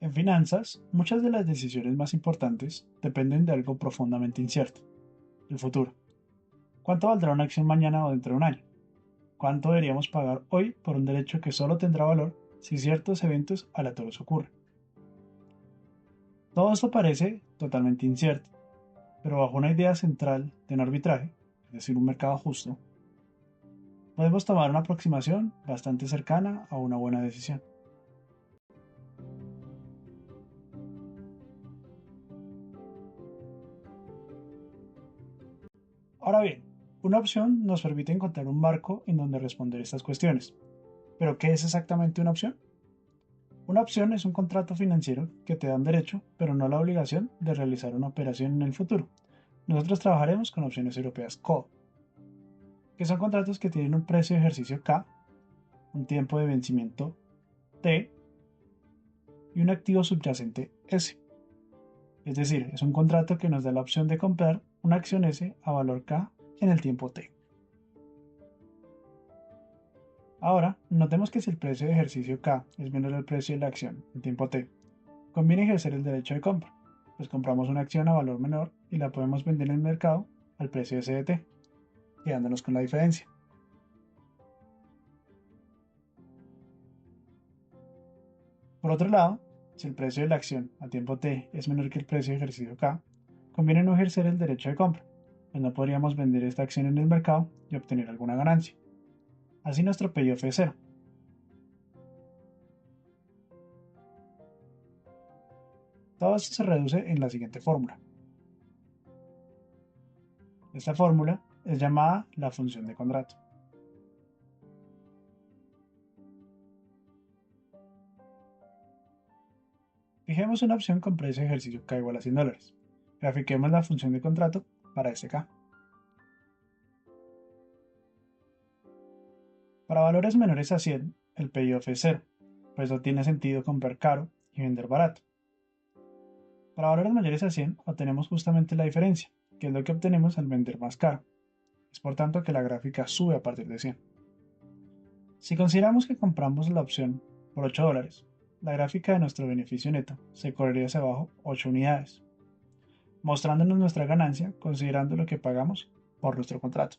En finanzas, muchas de las decisiones más importantes dependen de algo profundamente incierto, el futuro. ¿Cuánto valdrá una acción mañana o dentro de un año? ¿Cuánto deberíamos pagar hoy por un derecho que solo tendrá valor si ciertos eventos aleatorios ocurren? Todo esto parece totalmente incierto, pero bajo una idea central de un arbitraje, es decir, un mercado justo, podemos tomar una aproximación bastante cercana a una buena decisión. Ahora bien, una opción nos permite encontrar un marco en donde responder estas cuestiones. ¿Pero qué es exactamente una opción? Una opción es un contrato financiero que te da un derecho, pero no la obligación de realizar una operación en el futuro. Nosotros trabajaremos con opciones europeas call, que son contratos que tienen un precio de ejercicio K, un tiempo de vencimiento T y un activo subyacente S. Es decir, es un contrato que nos da la opción de comprar una acción S a valor K en el tiempo T. Ahora, notemos que si el precio de ejercicio K es menor al precio de la acción en tiempo T, conviene ejercer el derecho de compra, pues compramos una acción a valor menor y la podemos vender en el mercado al precio SDT, quedándonos con la diferencia. Por otro lado, si el precio de la acción a tiempo T es menor que el precio de ejercicio K, conviene no ejercer el derecho de compra, pues no podríamos vender esta acción en el mercado y obtener alguna ganancia. Así nuestro payoff es cero. Todo esto se reduce en la siguiente fórmula. Esta fórmula es llamada la función de contrato. Fijemos una opción con precio de ejercicio K igual a $100. Grafiquemos la función de contrato para este K. Para valores menores a 100, el payoff es cero, pues no tiene sentido comprar caro y vender barato. Para valores mayores a 100, obtenemos justamente la diferencia, que es lo que obtenemos al vender más caro. Es por tanto que la gráfica sube a partir de 100. Si consideramos que compramos la opción por $8, la gráfica de nuestro beneficio neto se correría hacia abajo 8 unidades, mostrándonos nuestra ganancia considerando lo que pagamos por nuestro contrato.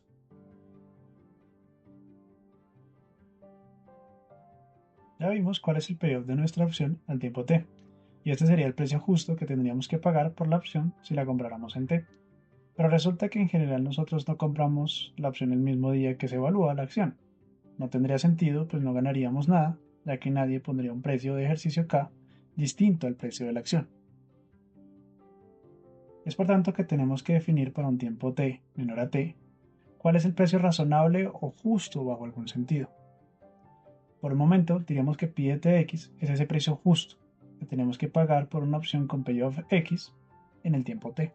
Ya vimos cuál es el payoff de nuestra opción al tiempo T, y este sería el precio justo que tendríamos que pagar por la opción si la compráramos en T. Pero resulta que en general nosotros no compramos la opción el mismo día que se evalúa la acción. No tendría sentido, pues no ganaríamos nada, ya que nadie pondría un precio de ejercicio K distinto al precio de la acción. Es por tanto que tenemos que definir para un tiempo T menor a T cuál es el precio razonable o justo bajo algún sentido. Por el momento, diríamos que pi de tx es ese precio justo que tenemos que pagar por una opción con payoff x en el tiempo t.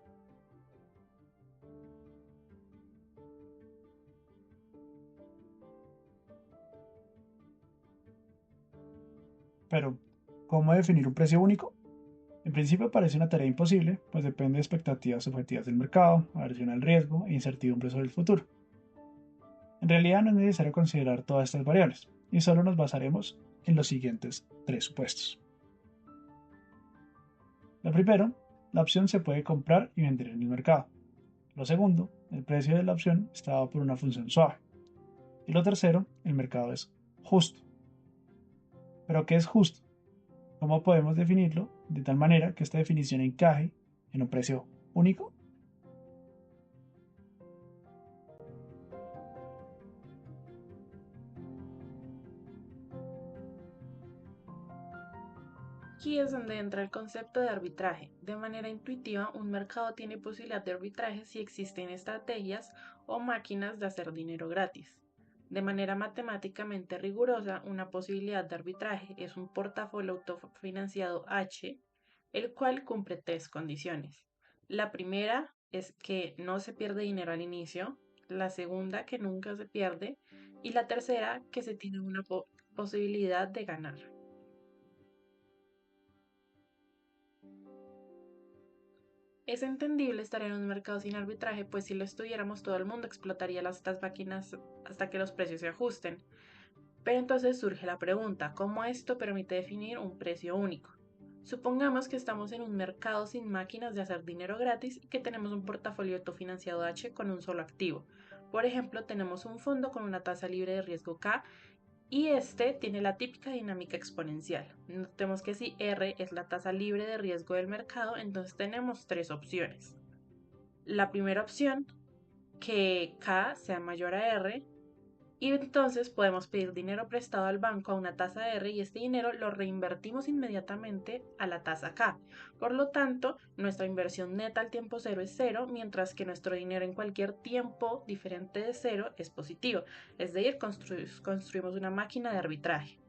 Pero, ¿cómo definir un precio único? En principio parece una tarea imposible, pues depende de expectativas subjetivas del mercado, aversión al riesgo e incertidumbre sobre el futuro. En realidad no es necesario considerar todas estas variables, y solo nos basaremos en los siguientes tres supuestos. Lo primero, la opción se puede comprar y vender en el mercado. Lo segundo, el precio de la opción está dado por una función suave. Y lo tercero, el mercado es justo. ¿Pero qué es justo? ¿Cómo podemos definirlo de tal manera que esta definición encaje en un precio único? Aquí es donde entra el concepto de arbitraje. De manera intuitiva, un mercado tiene posibilidad de arbitraje si existen estrategias o máquinas de hacer dinero gratis. De manera matemáticamente rigurosa, una posibilidad de arbitraje es un portafolio autofinanciado H, el cual cumple tres condiciones. La primera es que no se pierde dinero al inicio, la segunda que nunca se pierde y la tercera que se tiene una posibilidad de ganar. Es entendible estar en un mercado sin arbitraje, pues si lo estuviéramos todo el mundo explotaría estas máquinas hasta que los precios se ajusten. Pero entonces surge la pregunta, ¿cómo esto permite definir un precio único? Supongamos que estamos en un mercado sin máquinas de hacer dinero gratis y que tenemos un portafolio autofinanciado H con un solo activo. Por ejemplo, tenemos un fondo con una tasa libre de riesgo K y este tiene la típica dinámica exponencial. Notemos que si R es la tasa libre de riesgo del mercado, entonces tenemos tres opciones. La primera opción, que K sea mayor a R, y entonces podemos pedir dinero prestado al banco a una tasa R y este dinero lo reinvertimos inmediatamente a la tasa K. Por lo tanto, nuestra inversión neta al tiempo cero es cero, mientras que nuestro dinero en cualquier tiempo diferente de cero es positivo. Es decir, construimos una máquina de arbitraje.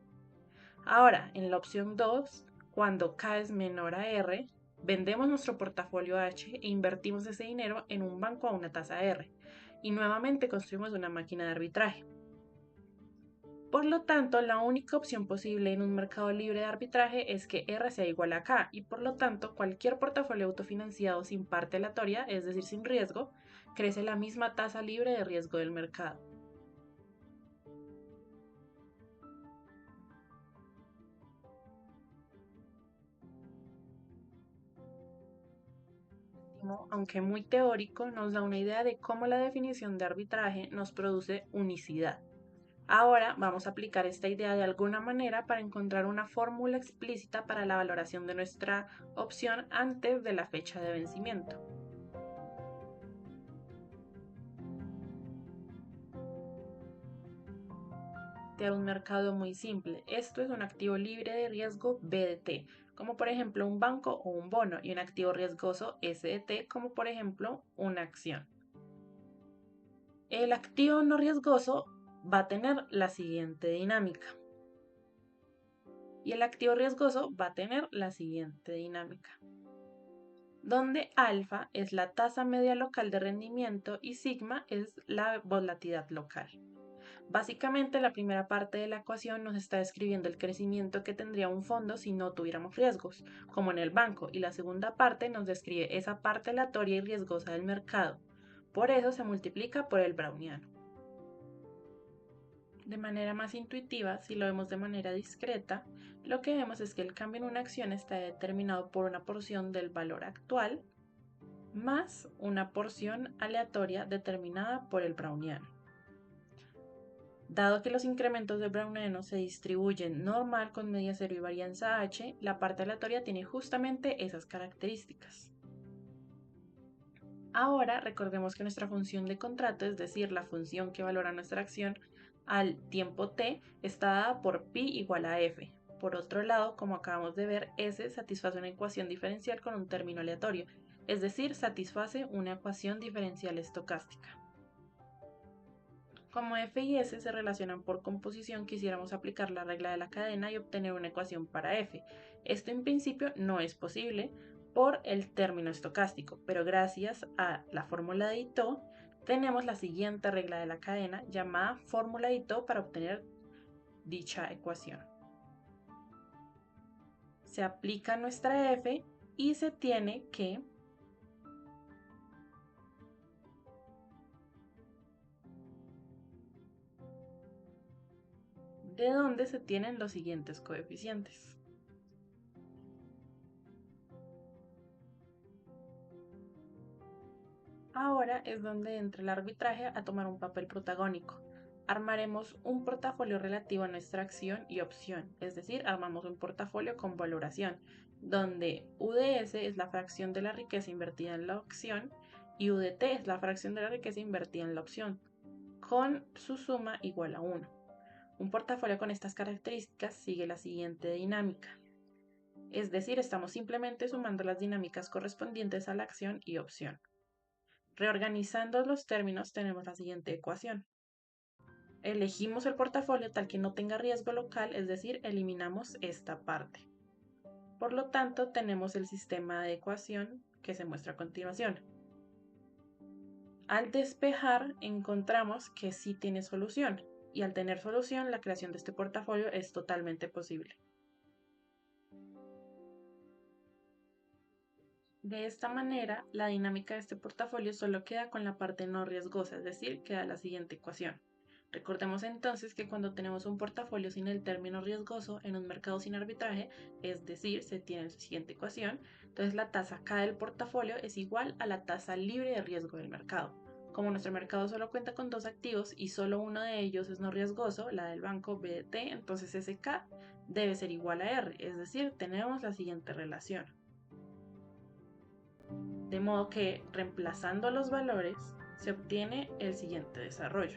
Ahora, en la opción 2, cuando K es menor a R, vendemos nuestro portafolio H e invertimos ese dinero en un banco a una tasa R. Y nuevamente construimos una máquina de arbitraje. Por lo tanto, la única opción posible en un mercado libre de arbitraje es que R sea igual a K y por lo tanto cualquier portafolio autofinanciado sin parte aleatoria, es decir, sin riesgo, crece la misma tasa libre de riesgo del mercado. Aunque muy teórico, nos da una idea de cómo la definición de arbitraje nos produce unicidad. Ahora vamos a aplicar esta idea de alguna manera para encontrar una fórmula explícita para la valoración de nuestra opción antes de la fecha de vencimiento. De un mercado muy simple. Esto es un activo libre de riesgo BDT, como por ejemplo un banco o un bono, y un activo riesgoso SDT, como por ejemplo una acción. El activo no riesgoso va a tener la siguiente dinámica. Y el activo riesgoso va a tener la siguiente dinámica, donde alfa es la tasa media local de rendimiento y sigma es la volatilidad local. Básicamente, la primera parte de la ecuación nos está describiendo el crecimiento que tendría un fondo si no tuviéramos riesgos, como en el banco, y la segunda parte nos describe esa parte aleatoria y riesgosa del mercado. Por eso se multiplica por el browniano. De manera más intuitiva, si lo vemos de manera discreta, lo que vemos es que el cambio en una acción está determinado por una porción del valor actual más una porción aleatoria determinada por el browniano. Dado que los incrementos de browniano se distribuyen normal con media cero y varianza h, la parte aleatoria tiene justamente esas características. Ahora recordemos que nuestra función de contrato, es decir, la función que valora nuestra acción al tiempo t, está dada por pi igual a f. Por otro lado, como acabamos de ver, S satisface una ecuación diferencial con un término aleatorio, es decir, satisface una ecuación diferencial estocástica. Como f y s se relacionan por composición, quisiéramos aplicar la regla de la cadena y obtener una ecuación para f. Esto en principio no es posible por el término estocástico, pero gracias a la fórmula de Ito tenemos la siguiente regla de la cadena llamada fórmula de Ito para obtener dicha ecuación. Se aplica nuestra f y se tiene que de donde se tienen los siguientes coeficientes. Ahora es donde entra el arbitraje a tomar un papel protagónico. Armaremos un portafolio relativo a nuestra acción y opción, es decir, armamos un portafolio con valoración, donde UDS es la fracción de la riqueza invertida en la opción y UDT es la fracción de la riqueza invertida en la opción, con su suma igual a 1. Un portafolio con estas características sigue la siguiente dinámica, es decir, estamos simplemente sumando las dinámicas correspondientes a la acción y opción. Reorganizando los términos tenemos la siguiente ecuación. Elegimos el portafolio tal que no tenga riesgo local, es decir, eliminamos esta parte. Por lo tanto, tenemos el sistema de ecuación que se muestra a continuación. Al despejar, encontramos que sí tiene solución, y al tener solución, la creación de este portafolio es totalmente posible. De esta manera, la dinámica de este portafolio solo queda con la parte no riesgosa, es decir, queda la siguiente ecuación. Recordemos entonces que cuando tenemos un portafolio sin el término riesgoso en un mercado sin arbitraje, es decir, se tiene la siguiente ecuación, entonces la tasa K del portafolio es igual a la tasa libre de riesgo del mercado. Como nuestro mercado solo cuenta con dos activos y solo uno de ellos es no riesgoso, la del banco BDT, entonces ese K debe ser igual a R, es decir, tenemos la siguiente relación. De modo que reemplazando los valores se obtiene el siguiente desarrollo.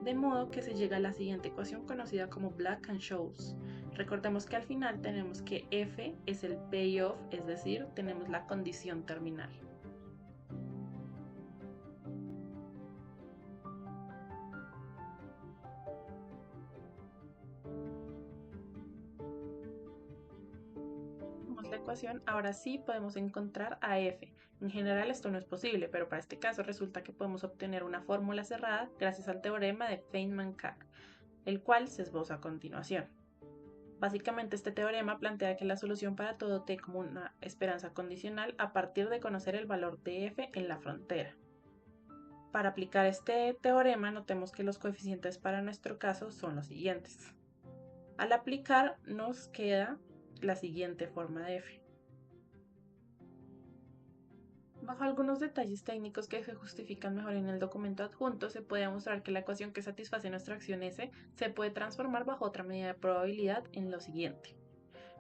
De modo que se llega a la siguiente ecuación conocida como Black-Scholes. Recordemos que al final tenemos que F es el payoff, es decir, tenemos la condición terminal. La ecuación, ahora sí podemos encontrar a F. En general esto no es posible, pero para este caso resulta que podemos obtener una fórmula cerrada gracias al teorema de Feynman-Kac, el cual se esboza a continuación. Básicamente este teorema plantea que la solución para todo t como una esperanza condicional a partir de conocer el valor de f en la frontera. Para aplicar este teorema notemos que los coeficientes para nuestro caso son los siguientes. Al aplicar nos queda la siguiente forma de f. Bajo algunos detalles técnicos que se justifican mejor en el documento adjunto, se puede demostrar que la ecuación que satisface nuestra acción S se puede transformar bajo otra medida de probabilidad en lo siguiente.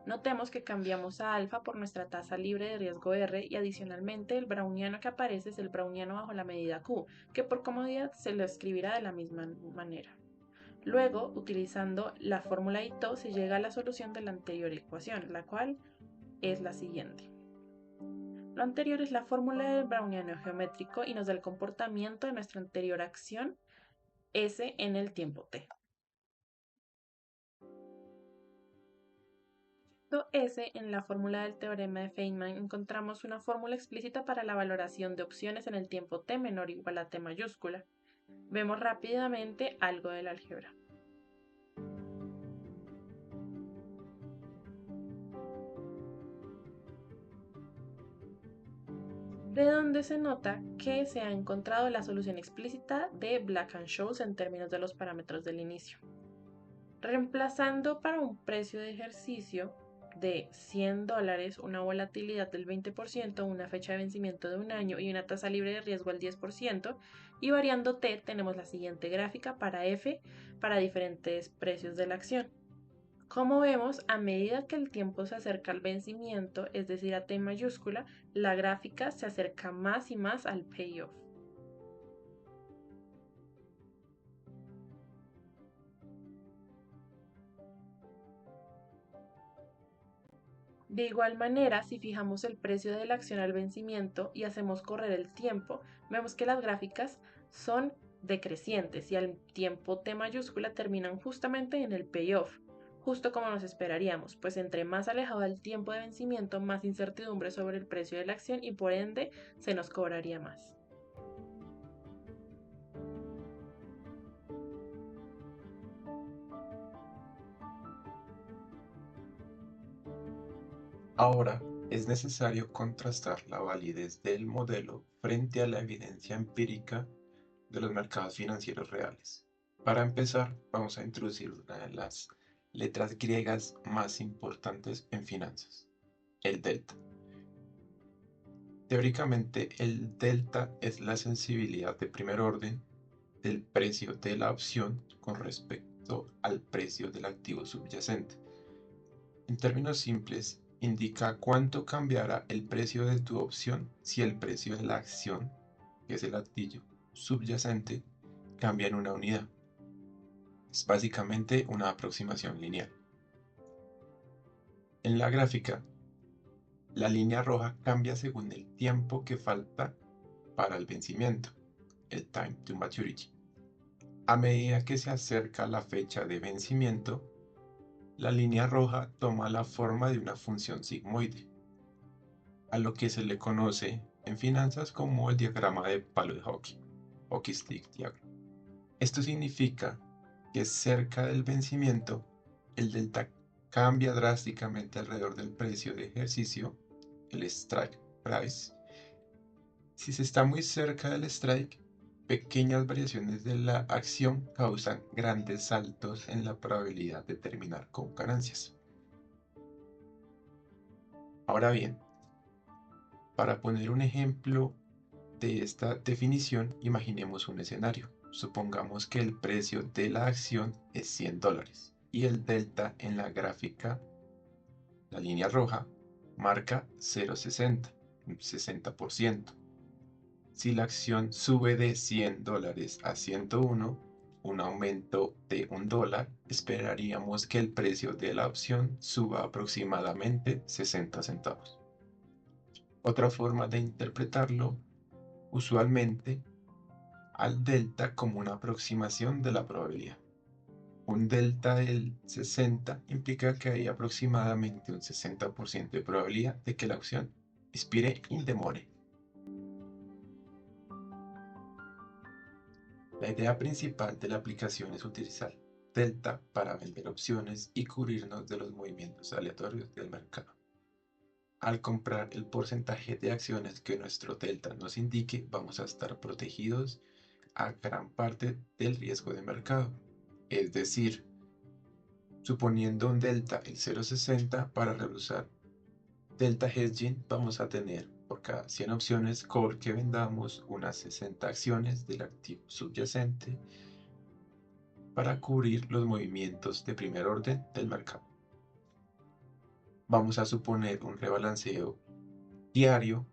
Notemos que cambiamos a alfa por nuestra tasa libre de riesgo R y adicionalmente el browniano que aparece es el browniano bajo la medida Q, que por comodidad se lo escribirá de la misma manera. Luego, utilizando la fórmula Ito, se llega a la solución de la anterior ecuación, la cual es la siguiente. Lo anterior es la fórmula del browniano geométrico y nos da el comportamiento de nuestra anterior acción S en el tiempo t. S, en la fórmula del teorema de Feynman encontramos una fórmula explícita para la valoración de opciones en el tiempo t menor o igual a t mayúscula. Vemos rápidamente algo del álgebra. De donde se nota que se ha encontrado la solución explícita de Black-Scholes en términos de los parámetros del inicio. Reemplazando para un precio de ejercicio de $100, una volatilidad del 20%, una fecha de vencimiento de un año y una tasa libre de riesgo al 10%, y variando t tenemos la siguiente gráfica para f para diferentes precios de la acción. Como vemos, a medida que el tiempo se acerca al vencimiento, es decir, a t mayúscula, la gráfica se acerca más y más al payoff. De igual manera, si fijamos el precio de la acción al vencimiento y hacemos correr el tiempo, vemos que las gráficas son decrecientes y al tiempo t mayúscula terminan justamente en el payoff, justo como nos esperaríamos, pues entre más alejado el tiempo de vencimiento, más incertidumbre sobre el precio de la acción y por ende se nos cobraría más. Ahora, es necesario contrastar la validez del modelo frente a la evidencia empírica de los mercados financieros reales. Para empezar, vamos a introducir una de las letras griegas más importantes en finanzas, el delta. Teóricamente, el delta es la sensibilidad de primer orden del precio de la opción con respecto al precio del activo subyacente. En términos simples, indica cuánto cambiará el precio de tu opción si el precio de la acción, que es el activo subyacente, cambia en una unidad. Es básicamente una aproximación lineal. En la gráfica, la línea roja cambia según el tiempo que falta para el vencimiento, el time to maturity. A medida que se acerca la fecha de vencimiento, la línea roja toma la forma de una función sigmoide, a lo que se le conoce en finanzas como el diagrama de palo de hockey. hockey stick diagram. Esto significa que cerca del vencimiento, el delta cambia drásticamente alrededor del precio de ejercicio, el strike price. Si se está muy cerca del strike, pequeñas variaciones de la acción causan grandes saltos en la probabilidad de terminar con ganancias. Ahora bien, para poner un ejemplo de esta definición, imaginemos un escenario. Supongamos que el precio de la acción es $100 y el delta en la gráfica, la línea roja, marca 0,60, un 60%. Si la acción sube de $100 a 101, un aumento de $1, esperaríamos que el precio de la opción suba aproximadamente 60 centavos. Otra forma de interpretarlo, usualmente, al delta como una aproximación de la probabilidad. Un delta del 60 implica que hay aproximadamente un 60% de probabilidad de que la opción expire in the money. La idea principal de la aplicación es utilizar delta para vender opciones y cubrirnos de los movimientos aleatorios del mercado. Al comprar el porcentaje de acciones que nuestro delta nos indique, vamos a estar protegidos a gran parte del riesgo de mercado. Es decir, suponiendo un delta el 0,60 para realizar delta hedging, vamos a tener por cada 100 opciones call que vendamos unas 60 acciones del activo subyacente para cubrir los movimientos de primer orden del mercado. Vamos a suponer un rebalanceo diario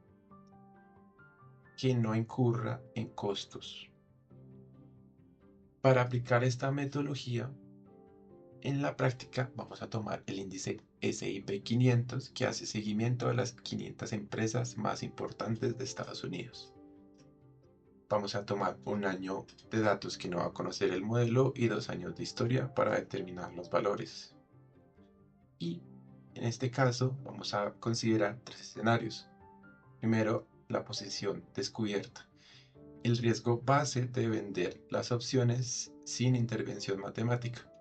que no incurra en costos. Para aplicar esta metodología, en la práctica vamos a tomar el índice S&P 500 que hace seguimiento a las 500 empresas más importantes de Estados Unidos. Vamos a tomar un año de datos que no va a conocer el modelo y 2 años de historia para determinar los valores. Y en este caso vamos a considerar 3 escenarios. Primero, la posición descubierta. El riesgo base de vender las opciones sin intervención matemática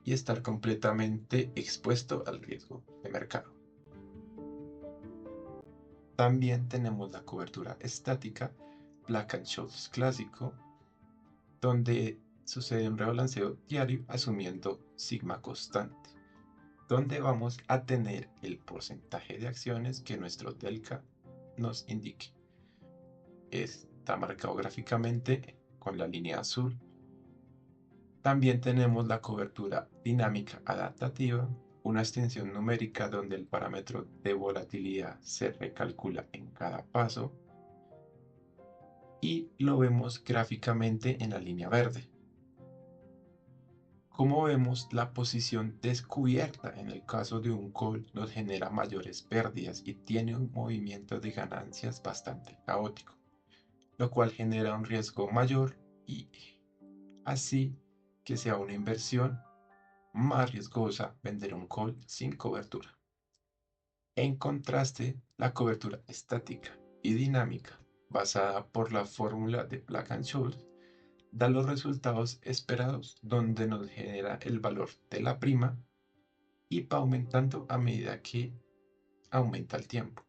y estar completamente expuesto al riesgo de mercado. También tenemos la cobertura estática, Black-Scholes clásico, donde sucede un rebalanceo diario asumiendo sigma constante, donde vamos a tener el porcentaje de acciones que nuestro delta nos indique. Está marcado gráficamente con la línea azul. También tenemos la cobertura dinámica adaptativa, una extensión numérica donde el parámetro de volatilidad se recalcula en cada paso y lo vemos gráficamente en la línea verde. Como vemos, la posición descubierta en el caso de un call nos genera mayores pérdidas y tiene un movimiento de ganancias bastante caótico, lo cual genera un riesgo mayor y así que sea una inversión más riesgosa vender un call sin cobertura. En contraste, la cobertura estática y dinámica, basada por la fórmula de Black-Scholes, da los resultados esperados donde nos genera el valor de la prima y va aumentando a medida que aumenta el tiempo.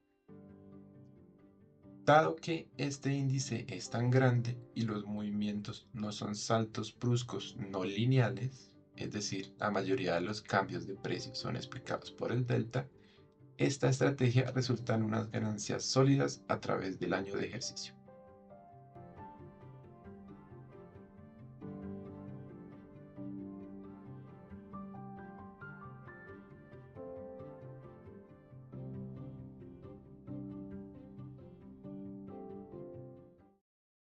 Dado que este índice es tan grande y los movimientos no son saltos bruscos no lineales, es decir, la mayoría de los cambios de precio son explicados por el delta, esta estrategia resulta en unas ganancias sólidas a través del año de ejercicio.